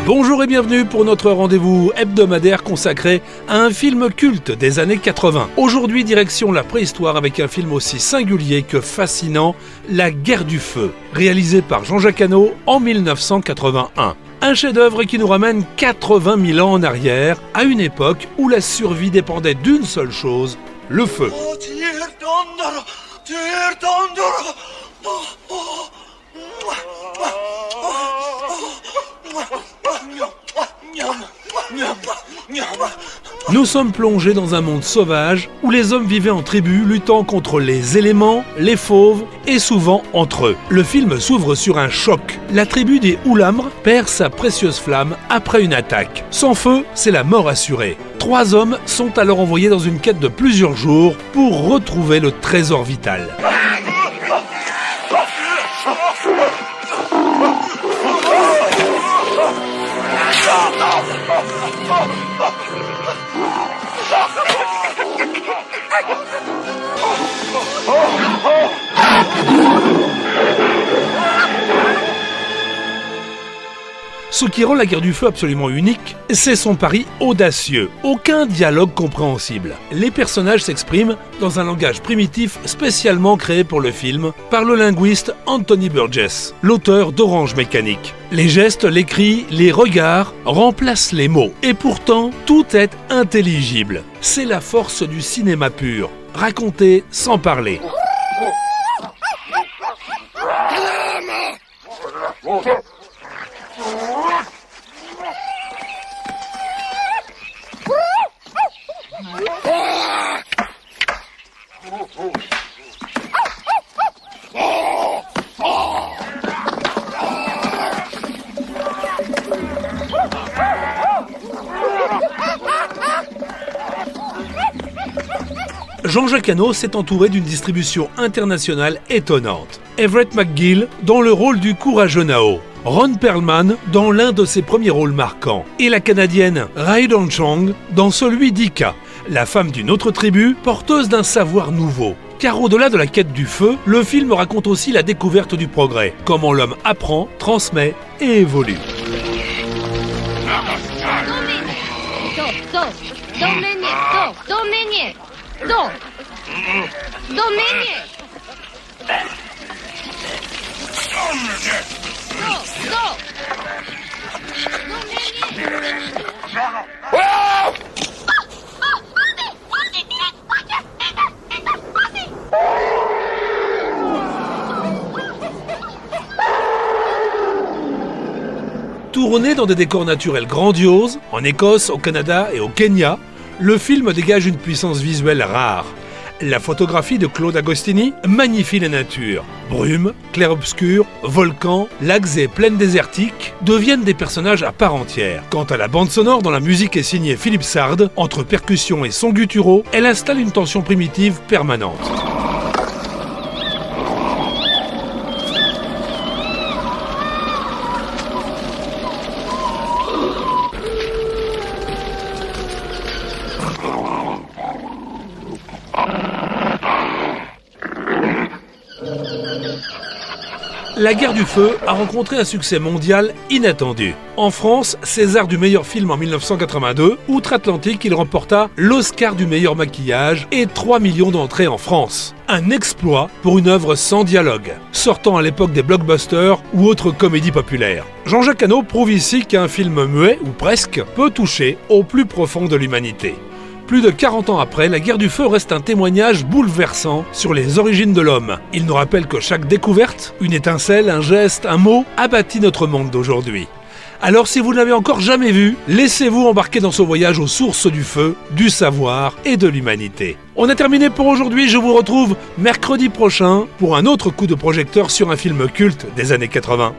Bonjour et bienvenue pour notre rendez-vous hebdomadaire consacré à un film culte des années 80. Aujourd'hui, direction la préhistoire avec un film aussi singulier que fascinant, La Guerre du Feu, réalisé par Jean-Jacques Hano en 1981. Un chef-d'œuvre qui nous ramène 80 000 ans en arrière, à une époque où la survie dépendait d'une seule chose, le feu. Nous sommes plongés dans un monde sauvage où les hommes vivaient en tribu luttant contre les éléments, les fauves et souvent entre eux. Le film s'ouvre sur un choc. La tribu des Oulamres perd sa précieuse flamme après une attaque. Sans feu, c'est la mort assurée. 3 hommes sont alors envoyés dans une quête de plusieurs jours pour retrouver le trésor vital. Ce qui rend La Guerre du Feu absolument unique, c'est son pari audacieux. Aucun dialogue compréhensible. Les personnages s'expriment dans un langage primitif spécialement créé pour le film par le linguiste Anthony Burgess, l'auteur d'Orange Mécanique. Les gestes, les cris, les regards remplacent les mots. Et pourtant, tout est intelligible. C'est la force du cinéma pur. Raconté sans parler. Jean-Jacques Hano s'est entouré d'une distribution internationale étonnante. Everett McGill dans le rôle du courageux Nao, Ron Perlman dans l'un de ses premiers rôles marquants, et la Canadienne Rae Dawn Chong dans celui d'Ika, la femme d'une autre tribu porteuse d'un savoir nouveau. Car au-delà de la quête du feu, le film raconte aussi la découverte du progrès, comment l'homme apprend, transmet et évolue. Tourné dans des décors naturels grandioses, en Écosse, au Canada et au Kenya, le film dégage une puissance visuelle rare. La photographie de Claude Agostini magnifie la nature. Brume, clair-obscur, volcans, lacs et plaines désertiques deviennent des personnages à part entière. Quant à la bande sonore, dont la musique est signée Philippe Sard, entre percussions et sons gutturaux, elle installe une tension primitive permanente. La Guerre du Feu a rencontré un succès mondial inattendu. En France, César du meilleur film en 1982, outre-Atlantique, il remporta l'Oscar du meilleur maquillage et 3 millions d'entrées en France. Un exploit pour une œuvre sans dialogue, sortant à l'époque des blockbusters ou autres comédies populaires. Jean-Jacques Hano prouve ici qu'un film muet, ou presque, peut toucher au plus profond de l'humanité. Plus de 40 ans après, La Guerre du Feu reste un témoignage bouleversant sur les origines de l'homme. Il nous rappelle que chaque découverte, une étincelle, un geste, un mot, a bâti notre monde d'aujourd'hui. Alors si vous ne l'avez encore jamais vu, laissez-vous embarquer dans ce voyage aux sources du feu, du savoir et de l'humanité. On a terminé pour aujourd'hui, je vous retrouve mercredi prochain pour un autre coup de projecteur sur un film culte des années 80.